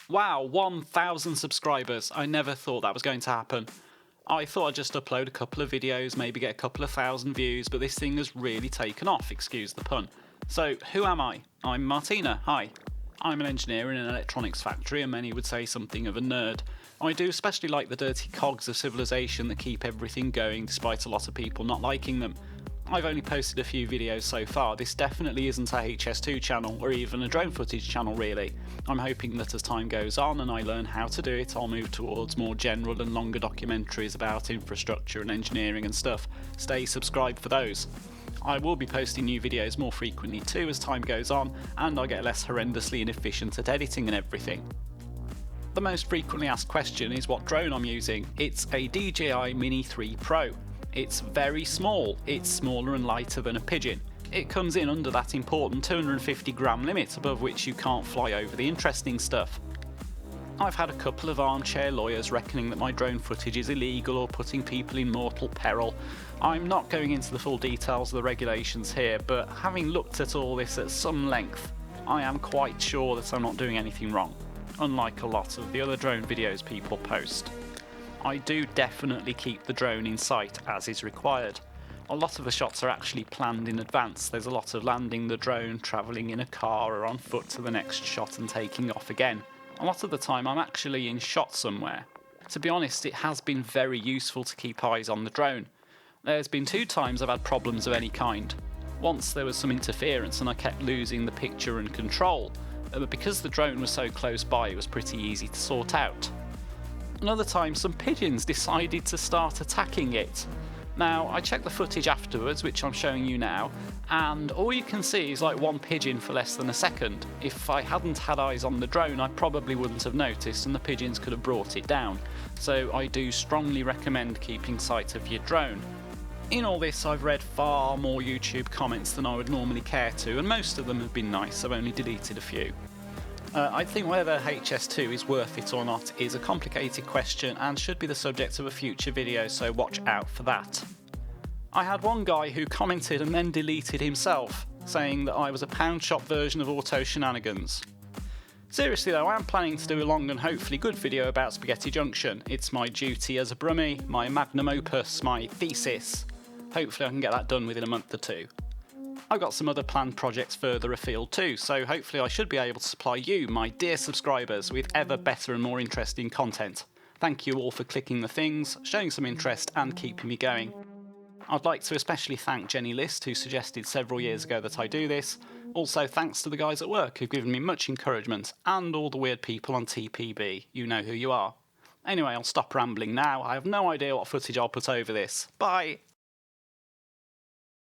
Wow, 1,000 subscribers. I never thought that was going to happen. I thought I'd just upload a couple of videos, maybe get a couple of thousand views, but this thing has really taken off, excuse the pun. So, who am I? I'm Martina, hi. I'm an engineer in an electronics factory, and many would say something of a nerd. I do especially like the dirty cogs of civilization that keep everything going despite a lot of people not liking them. I've only posted a few videos so far. This definitely isn't a HS2 channel or even a drone footage channel really. I'm hoping that as time goes on and I learn how to do it, I'll move towards more general and longer documentaries about infrastructure and engineering and stuff. Stay subscribed for those. I will be posting new videos more frequently too as time goes on, and I get less horrendously inefficient at editing and everything. The most frequently asked question is what drone I'm using. It's a DJI Mini 3 Pro. It's very small, it's smaller and lighter than a Pigeon. It comes in under that important 250 gram limit above which you can't fly over the interesting stuff. I've had a couple of armchair lawyers reckoning that my drone footage is illegal or putting people in mortal peril. I'm not going into the full details of the regulations here, but having looked at all this at some length, I am quite sure that I'm not doing anything wrong, unlike a lot of the other drone videos people post. I do definitely keep the drone in sight as is required. A lot of the shots are actually planned in advance. There's a lot of landing the drone, travelling in a car or on foot to the next shot and taking off again. A lot of the time I'm actually in shot somewhere. To be honest, it has been very useful to keep eyes on the drone. There's been 2 times I've had problems of any kind. Once there was some interference and I kept losing the picture and control, but because the drone was so close by it was pretty easy to sort out. Another time some pigeons decided to start attacking it. Now I checked the footage afterwards, which I'm showing you now, and all you can see is like one pigeon for less than a second. If I hadn't had eyes on the drone I probably wouldn't have noticed and the pigeons could have brought it down. So I do strongly recommend keeping sight of your drone. In all this I've read far more YouTube comments than I would normally care to, and most of them have been nice. I've only deleted a few. I think whether HS2 is worth it or not is a complicated question and should be the subject of a future video, so watch out for that. I had one guy who commented and then deleted himself, saying that I was a pound shop version of Auto Shenanigans. Seriously though, I am planning to do a long and hopefully good video about Spaghetti Junction. It's my duty as a brummie, my magnum opus, my thesis. Hopefully I can get that done within a month or 2. I've got some other planned projects further afield too, so hopefully I should be able to supply you, my dear subscribers, with ever better and more interesting content. Thank you all for clicking the things, showing some interest and keeping me going. I'd like to especially thank Jenny List, who suggested several years ago that I do this. Also thanks to the guys at work who've given me much encouragement, and all the weird people on TPB, you know who you are. Anyway, I'll stop rambling now. I have no idea what footage I'll put over this. Bye!